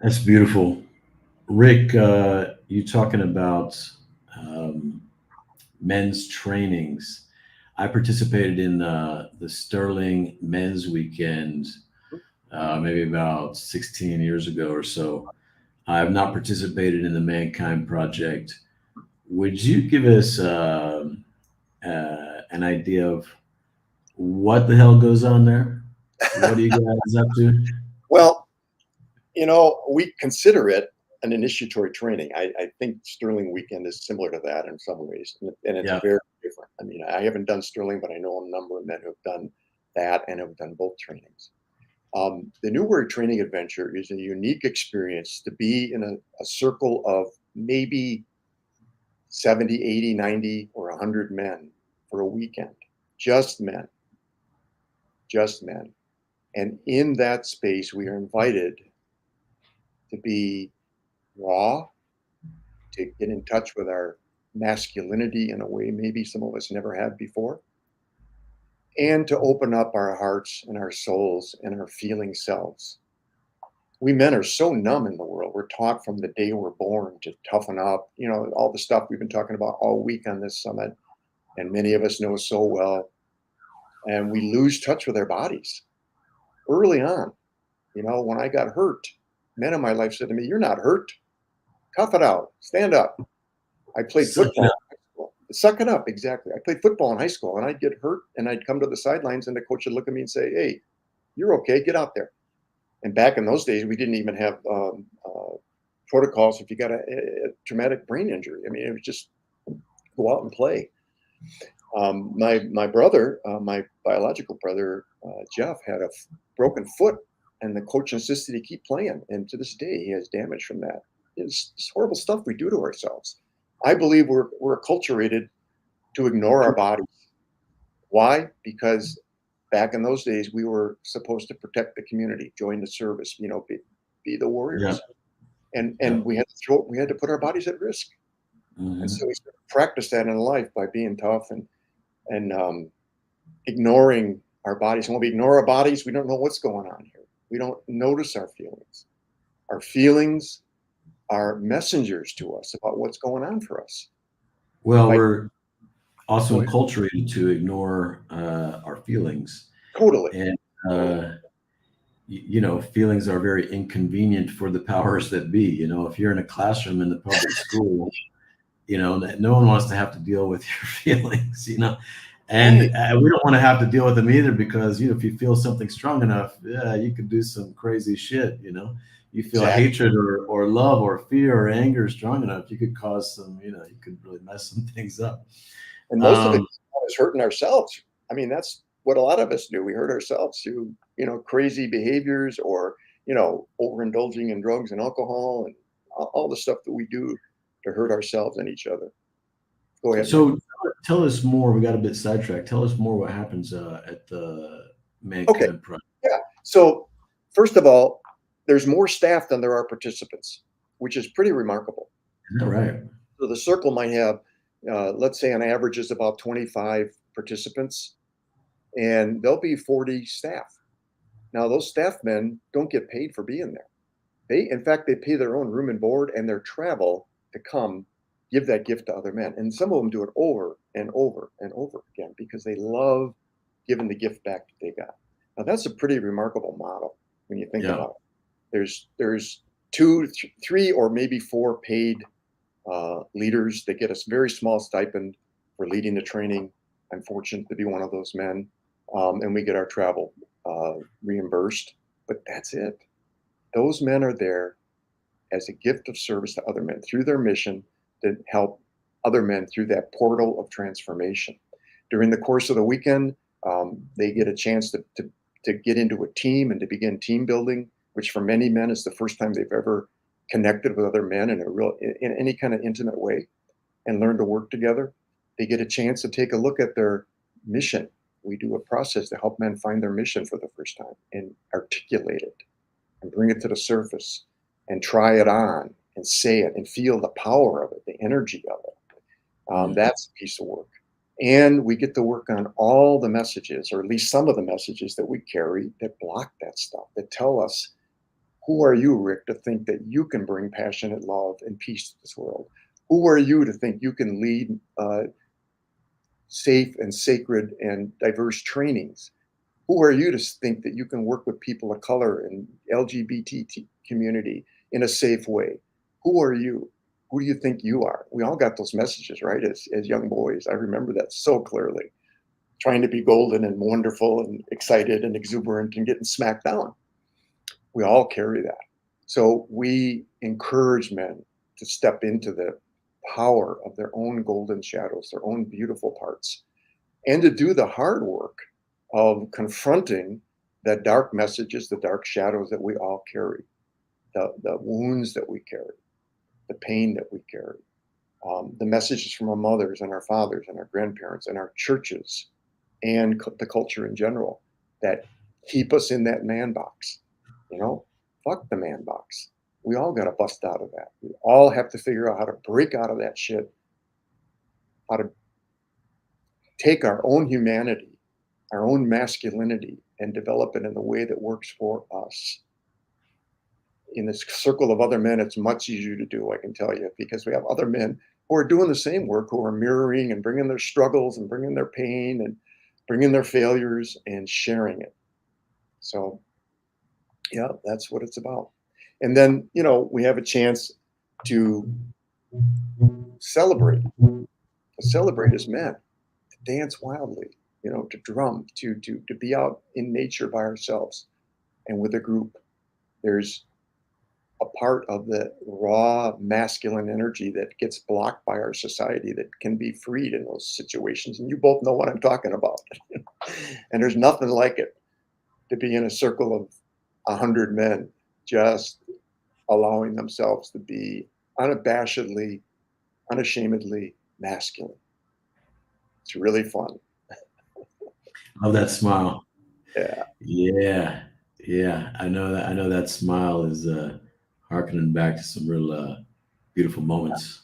That's beautiful. Rick, you talking about men's trainings. I participated in the Sterling Men's Weekend maybe about 16 years ago or so. I have not participated in the Mankind Project. Would you give us an idea of what the hell goes on there? What are you guys up to? Well, we consider it an initiatory training. I think Sterling Weekend is similar to that in some ways, and it's Yeah. very different. I mean, I haven't done Sterling, but I know a number of men who have done that and have done both trainings. The New Warrior Training Adventure is a unique experience to be in a circle of maybe 70, 80, 90, or 100 men for a weekend. Just men. Just men. And in that space, we are invited to be raw, to get in touch with our masculinity in a way maybe some of us never had before, and to open up our hearts and our souls and our feeling selves. We men are so numb in the world we're taught from the day we're born to toughen up, all the stuff we've been talking about all week on this summit, and many of us know so well. And we lose touch with our bodies early on. When I got hurt, men in my life said to me, "You're not hurt. Tough it out. Stand up." I played Suck it football in up. high school. Suck it up, exactly. I played football in high school, and I'd get hurt, and I'd come to the sidelines, and the coach would look at me and say, "Hey, you're okay. Get out there." And back in those days, we didn't even have protocols if you got a traumatic brain injury. I mean, it was just go out and play. My brother, my biological brother, Jeff, had a broken foot, and the coach insisted he keep playing. And to this day, he has damage from that. It's horrible stuff we do to ourselves. I believe we're acculturated to ignore our bodies. Why? Because back in those days, we were supposed to protect the community, join the service, be the warriors, and we had to put our bodies at risk. And so we sort of practice that in life by being tough and ignoring our bodies. And when we ignore our bodies, we don't know what's going on here. We don't notice our feelings. Our feelings are messengers to us about what's going on for us. Well, we're also enculturated to ignore our feelings. Totally. And, feelings are very inconvenient for the powers that be. If you're in a classroom in the public school, no one wants to have to deal with your feelings, and we don't want to have to deal with them either, because, if you feel something strong enough, you could do some crazy shit, you feel hatred or love or fear or anger strong enough, you could cause some, you could really mess some things up. And most of it is hurting ourselves. I mean, that's what a lot of us do. We hurt ourselves through, crazy behaviors or, overindulging in drugs and alcohol and all the stuff that we do to hurt ourselves and each other. Go ahead. So tell us more. We got a bit sidetracked. Tell us more what happens at the Mankind Project. Yeah. So first of all, there's more staff than there are participants, which is pretty remarkable. Is that right? So the circle might have, let's say on average is about 25 participants, and there'll be 40 staff. Now those staff men don't get paid for being there. In fact, they pay their own room and board and their travel to come give that gift to other men. And some of them do it over and over and over again because they love giving the gift back that they got. Now that's a pretty remarkable model when you think about it. There's 2, 3, or maybe 4 paid leaders that get a very small stipend for leading the training. I'm fortunate to be one of those men, and we get our travel reimbursed, but that's it. Those men are there as a gift of service to other men through their mission to help other men through that portal of transformation. During the course of the weekend, they get a chance to get into a team and to begin team building, which for many men is the first time they've ever connected with other men in any kind of intimate way and learn to work together. They get a chance to take a look at their mission. We do a process to help men find their mission for the first time and articulate it and bring it to the surface and try it on and say it and feel the power of it, the energy of it. That's a piece of work. And we get to work on all the messages, or at least some of the messages that we carry that block that stuff, that tell us, who are you, Rick, to think that you can bring passionate love and peace to this world? Who are you to think you can lead safe and sacred and diverse trainings? Who are you to think that you can work with people of color and LGBT community in a safe way? Who are you? Who do you think you are? We all got those messages, right? As young boys. I remember that so clearly. Trying to be golden and wonderful and excited and exuberant and getting smacked down. We all carry that. So we encourage men to step into the power of their own golden shadows, their own beautiful parts, and to do the hard work of confronting the dark messages, the dark shadows that we all carry, the wounds that we carry, the pain that we carry, the messages from our mothers and our fathers and our grandparents and our churches and the culture in general that keep us in that man box. Fuck the man box. We all got to bust out of that. We all have to figure out how to break out of that shit, how to take our own humanity, our own masculinity, and develop it in a way that works for us. in this circle of other men, it's much easier to do, I can tell you, because we have other men who are doing the same work, who are mirroring and bringing their struggles and bringing their pain and bringing their failures and sharing it. So, yeah, that's what it's about. And then, we have a chance to celebrate as men, to dance wildly, to drum, to be out in nature by ourselves and with a group. There's a part of the raw masculine energy that gets blocked by our society that can be freed in those situations. And you both know what I'm talking about. And there's nothing like it, to be in a circle of 100 men just allowing themselves to be unabashedly, unashamedly masculine. It's really fun. Love that smile. Yeah. Yeah. I know that smile is harkening back to some real beautiful moments.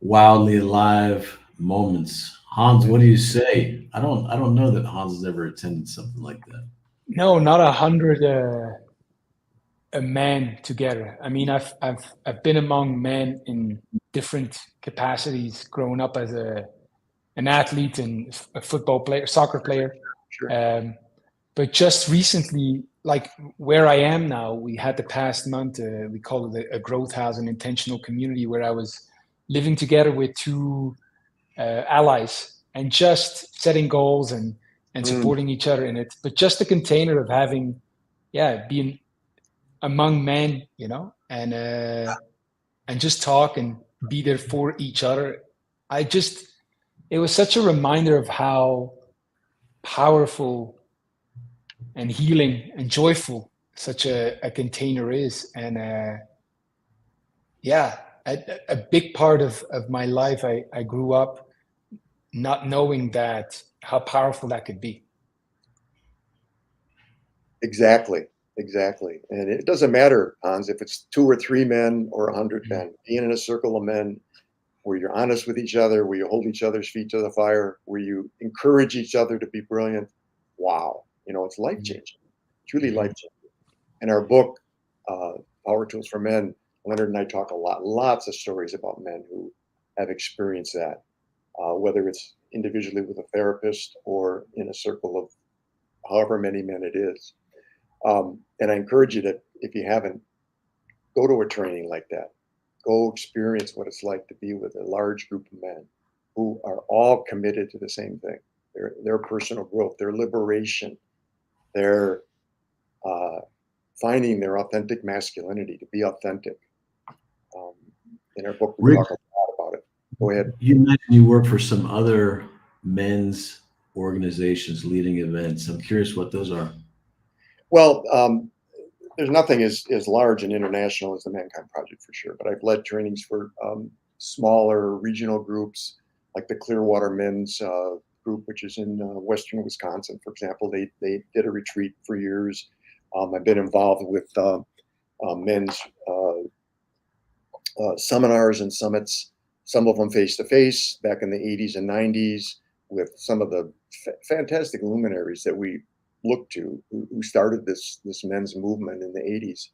Wildly alive moments. Hans, what do you say? I don't know that Hans has ever attended something like that. No, not 100 men together. I mean, I've been among men in different capacities, growing up as an athlete and a football player, soccer player. Sure. But just recently, like where I am now, we had the past month, we call it a growth house, an intentional community, where I was living together with two allies and just setting goals and supporting each other in it. But just the container of having, being among men, and just talk and be there for each other. It was such a reminder of how powerful and healing and joyful such a container is. And a big part of my life, I grew up not knowing that, how powerful that could be. Exactly. And it doesn't matter, Hans, if it's 2 or 3 men or 100 men. Being in a circle of men where you're honest with each other, where you hold each other's feet to the fire, where you encourage each other to be brilliant. Wow. It's life-changing, truly life-changing. In our book, Power Tools for Men, Leonard and I talk lots of stories about men who have experienced that, whether it's individually with a therapist or in a circle of however many men it is. And I encourage you to, if you haven't, go to a training like that. Go experience what it's like to be with a large group of men who are all committed to the same thing: their personal growth, their liberation, their finding their authentic masculinity, to be authentic. In our book, we Rick, talk a lot about it. Go ahead. You mentioned you work for some other men's organizations leading events. I'm curious what those are. Well, there's nothing as large and international as the Mankind Project, for sure. But I've led trainings for smaller regional groups, like the Clearwater Men's Group, which is in western Wisconsin, for example. They did a retreat for years. I've been involved with men's seminars and summits, some of them face-to-face back in the 80s and 90s, with some of the fantastic luminaries that we look to, who started this men's movement in the 80s.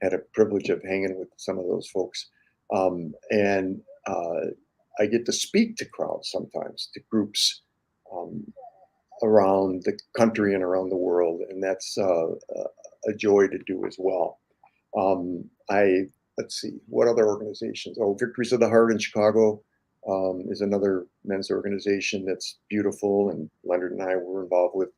Had a privilege of hanging with some of those folks. And I get to speak to crowds sometimes, to groups around the country and around the world. And that's a joy to do as well. Let's see, what other organizations? Oh, Victories of the Heart in Chicago is another men's organization that's beautiful. And Leonard and I were involved with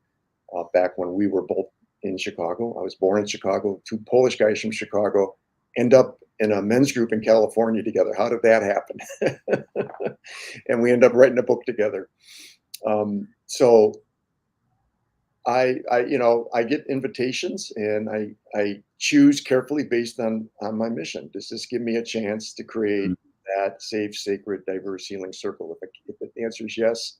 back when we were both in Chicago. I was born in Chicago. 2 Polish guys from Chicago end up in a men's group in California together. How did that happen? And we end up writing a book together. So I get invitations, and I choose carefully based on my mission. Does this give me a chance to create that safe, sacred, diverse healing circle? If the answer is yes,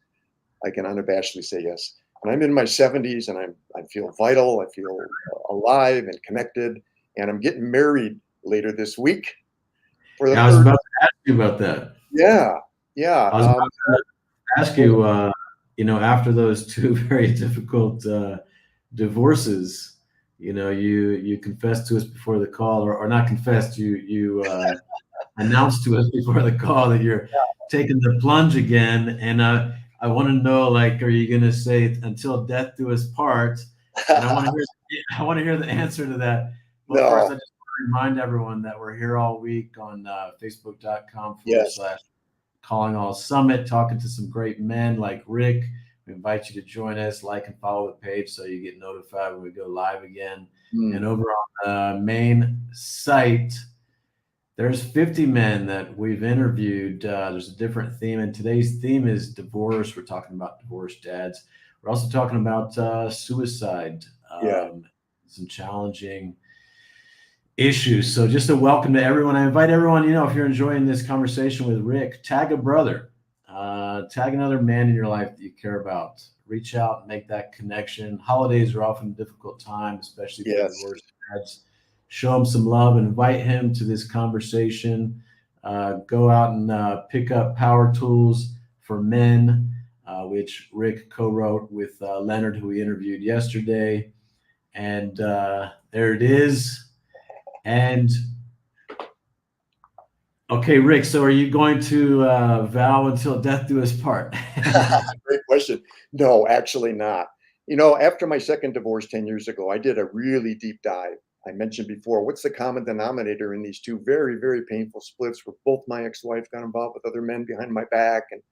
I can unabashedly say yes. And I'm in my 70s, and I feel vital. I feel alive and connected. And I'm getting married later this week. I was about to ask you about that. Yeah. I was about to ask you, after those 2 very difficult divorces, you confessed to us before the call, or not confessed, you announced to us before the call that you're taking the plunge again. And I want to know, like, are you going to say until death do us part? And I want to hear the answer to that. But first, No. I just want to remind everyone that we're here all week on facebook.com/ Yes. Calling All Summit, talking to some great men like Rick. We invite you to join us, like and follow the page so you get notified when we go live again. And over on the main site, there's 50 men that we've interviewed. There's a different theme, and today's theme is divorce. We're talking about divorced dads. We're also talking about suicide, Yeah. some challenging issues. So just a welcome to everyone. I invite everyone, if you're enjoying this conversation with Rick, tag a brother, tag another man in your life that you care about. Reach out and make that connection. Holidays are often a difficult time, especially for Yes. divorced dads. Show him some love, invite him to this conversation. Go out and pick up Power Tools for Men, which Rick co-wrote with Leonard, who we interviewed yesterday. And there it is. And okay, Rick, so are you going to vow until death do us part? Great question. No, actually not. After my second divorce 10 years ago, I did a really deep dive. I mentioned before, what's the common denominator in these two very, very painful splits where both my ex-wives got involved with other men behind my back and,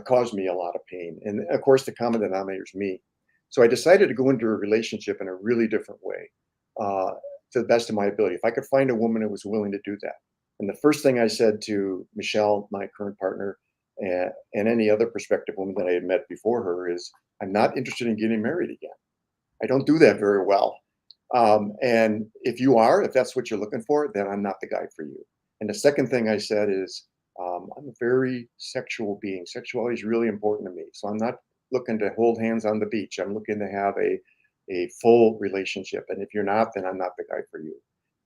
caused me a lot of pain. And of course, the common denominator is me. So I decided to go into a relationship in a really different way, to the best of my ability. If I could find a woman who was willing to do that. And the first thing I said to Michelle, my current partner, and any other prospective woman that I had met before her is, I'm not interested in getting married again. I don't do that very well. And if that's what you're looking for, then I'm not the guy for you. And the second thing I said is, I'm a very sexual being. Sexuality is really important to me. So I'm not looking to hold hands on the beach. I'm looking to have a full relationship. And if you're not, then I'm not the guy for you.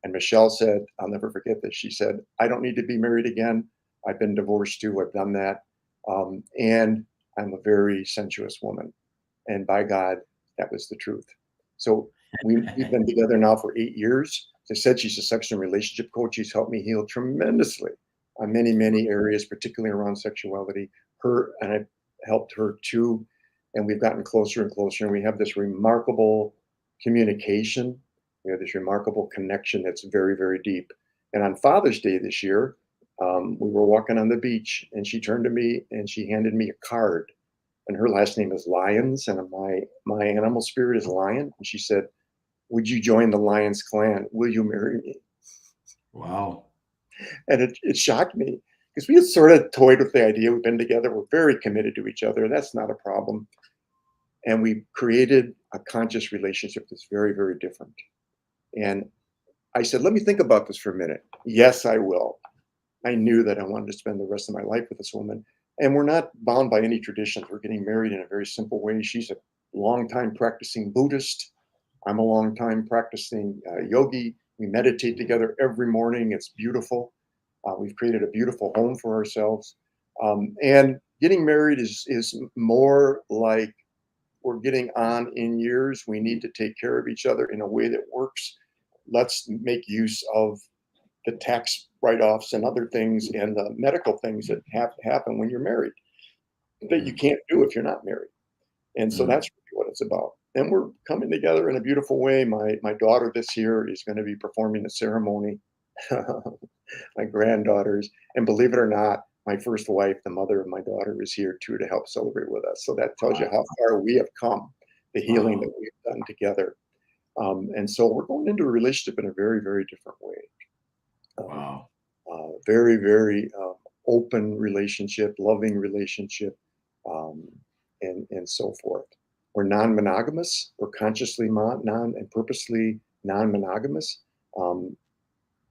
And Michelle said, I'll never forget this. She said, I don't need to be married again. I've been divorced too. I've done that. And I'm a very sensuous woman. And by God, that was the truth. So we've been together now for 8 years. As I said, she's a sex and relationship coach. She's helped me heal tremendously on many, many areas, particularly around sexuality. And I've helped her too. And we've gotten closer and closer. And we have this remarkable communication. We have this remarkable connection that's very, very deep. And on Father's Day this year, we were walking on the beach and she turned to me and she handed me a card. And her last name is Lyons, and my animal spirit is lion. And she said, would you join the Lions clan? Will you marry me? Wow. And it shocked me because we had sort of toyed with the idea. We've been together. We're very committed to each other. That's not a problem. And we created a conscious relationship that's very, very different. And I said, let me think about this for a minute. Yes, I will. I knew that I wanted to spend the rest of my life with this woman. And we're not bound by any traditions. We're getting married in a very simple way. She's a long-time practicing Buddhist. I'm a long-time practicing yogi. We meditate together every morning. It's beautiful. We've created a beautiful home for ourselves. And getting married is more like we're getting on in years. We need to take care of each other in a way that works. Let's make use of the tax write-offs and other things and the medical things that have to happen when you're married that you can't do if you're not married. And so that's really what it's about. And we're coming together in a beautiful way. My daughter this year is going to be performing the ceremony. My granddaughters, and believe it or not, my first wife, the mother of my daughter, is here too to help celebrate with us. So that tells you how far we have come, the healing that we've done together. And so we're going into a relationship in a very, very different way. Wow. Very, very open relationship, loving relationship, and so forth. We're non-monogamous. We're consciously non and purposely non-monogamous.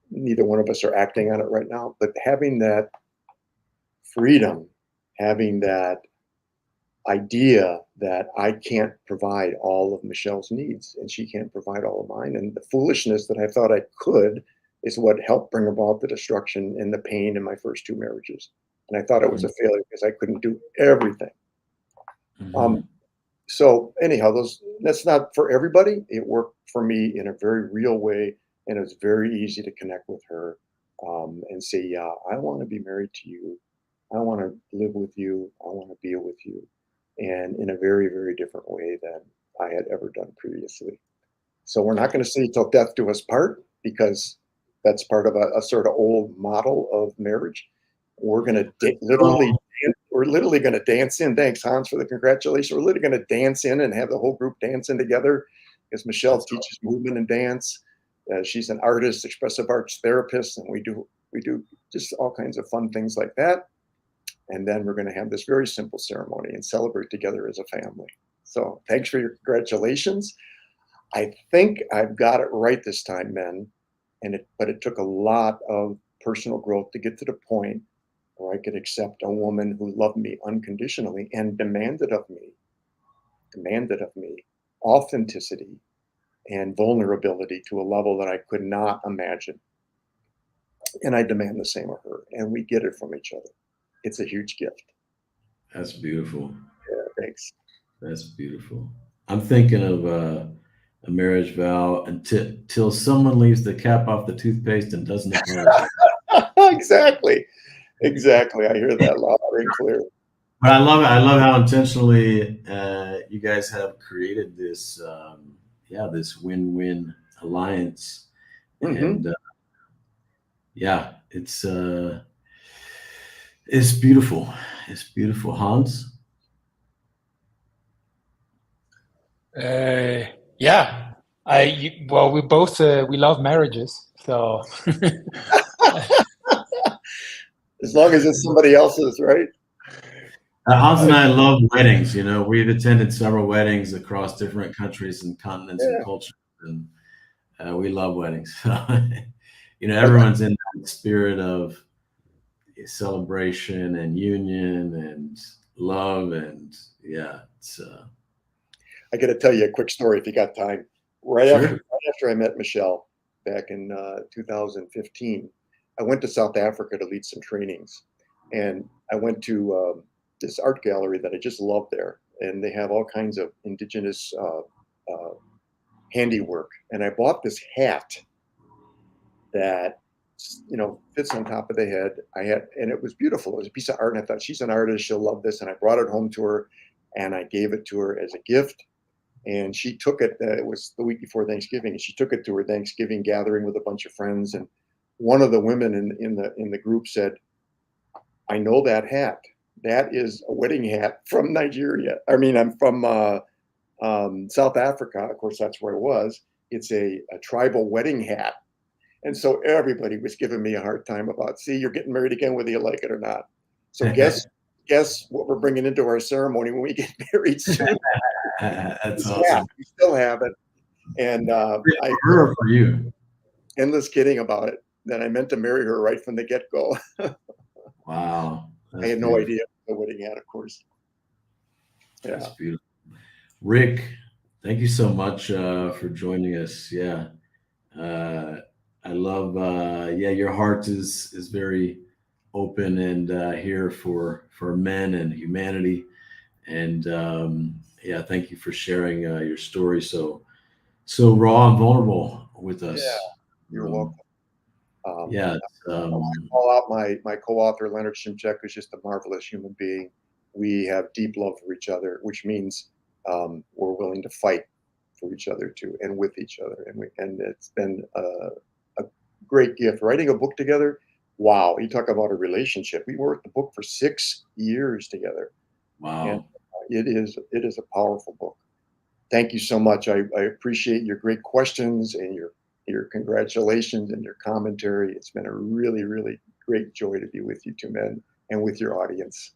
Neither one of us are acting on it right now, but having that freedom, having that idea that I can't provide all of Michelle's needs and she can't provide all of mine, and the foolishness that I thought I could is what helped bring about the destruction and the pain in my first two marriages. And I thought it was a failure because I couldn't do everything. So anyhow, that's not for everybody. It worked for me in a very real way, and it was very easy to connect with her and say, "Yeah, I want to be married to you. I want to live with you. I want to be with you," and in a very, very different way than I had ever done previously. So we're not going to say till death do us part because that's part of a sort of old model of marriage. We're going to literally, Oh, we're literally going to dance in. Thanks, Hans, for the congratulations. We're literally going to dance in and have the whole group dancing together because Michelle that's teaches movement and dance. She's an artist, expressive arts therapist, and we do just all kinds of fun things like that. And then we're going to have this very simple ceremony and celebrate together as a family. So thanks for your congratulations. I think I've got it right this time, men. But it took a lot of personal growth to get to the point where I could accept a woman who loved me unconditionally and demanded of me authenticity and vulnerability to a level that I could not imagine. And I demand the same of her. And we get it from each other. It's a huge gift. that's beautiful. Yeah, thanks. That's beautiful. I'm thinking of a marriage vow until someone leaves the cap off the toothpaste and doesn't acknowledge it. Exactly. Exactly. I hear that loud and clear. But I love it. I love how intentionally you guys have created this, yeah, this win-win alliance, Hmm. and yeah, it's beautiful. It's beautiful, Hans. Yeah, well, we both we love marriages, so As long as it's somebody else's, right? Hans and I, I love weddings. You know, we've attended several weddings across different countries and continents and yeah. cultures, and we love weddings. You know, I, everyone's in that spirit of celebration and union and love, and yeah, it's I got to tell you a quick story if you got time. sure. Right after I met Michelle back in 2015, I went to South Africa to lead some trainings, and I went to this art gallery that I just love there, and they have all kinds of indigenous handiwork. And I bought this hat that fits on top of the head. And it was beautiful. It was a piece of art, and I thought she's an artist. She'll love this. And I brought it home to her, and I gave it to her as a gift. And she took it. It was the week before Thanksgiving, and she took it to her Thanksgiving gathering with a bunch of friends. And one of the women in the group said, "I know that hat. That is a wedding hat from Nigeria. I mean, I'm from South Africa. Of course, that's where it was. It's a tribal wedding hat." And so everybody was giving me a hard time about, see, you're getting married again, whether you like it or not. So guess what we're bringing into our ceremony when we get married soon? That's This hat. awesome. We still have it. And I For her or for you? endless kidding about it. Then I meant to marry her right from the get-go. Wow, I that's had no beautiful. idea the wedding hat, of course. That's Yeah. beautiful. Rick, thank you so much for joining us. Yeah, uh, I love. Yeah, your heart is very open and here for men and humanity. And yeah, thank you for sharing your story so raw and vulnerable with Yeah. us. You're welcome. Um, yeah, it's, I want to call out my co-author Leonard Shimchek, who's just a marvelous human being. We have deep love for each other, which means we're willing to fight for each other too, and with each other. And it's been a great gift writing a book together. Wow, you talk about a relationship. We worked the book for 6 years together, and wow. it is a powerful book. Thank you so much. I appreciate your great questions and your congratulations and your commentary. It's been a really, really great joy to be with you two men and with your audience.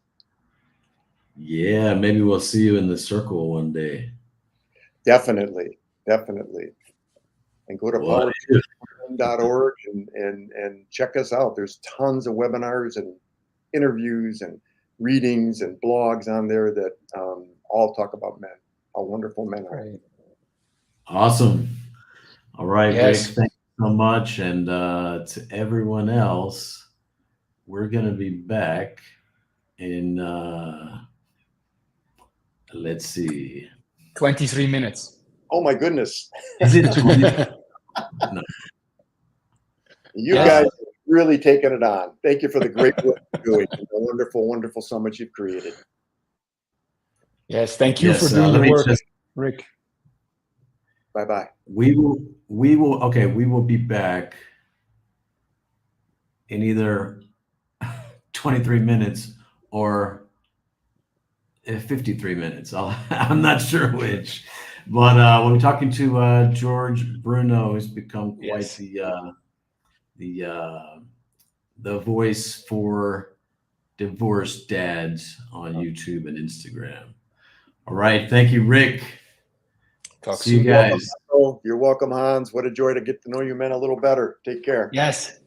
Yeah, maybe we'll see you in the circle one day. Definitely, definitely. And go to What? power.org and check us out. There's tons of webinars and interviews and readings and blogs on there that all talk about men, how wonderful men are. great. Awesome. All right, Rick, Yes, thank you so much. And to everyone else, we're going to be back in, let's see. 23 minutes. Oh my goodness. Is it 20? You Yeah. guys have really taken it on. Thank you for the great work you're doing and the wonderful, wonderful summit you've created. Yes, thank you Yes, for doing let the me work, just- Rick. Bye-bye. We will be back in either 23 minutes or 53 minutes. I'm not sure which, but we're talking to George Bruno, who's become quite the voice for divorced dads on YouTube and Instagram. All right, thank you, Rick. Talk See you soon. guys. Oh, you're welcome, Hans. What a joy to get to know you men a little better. Take care. Yes.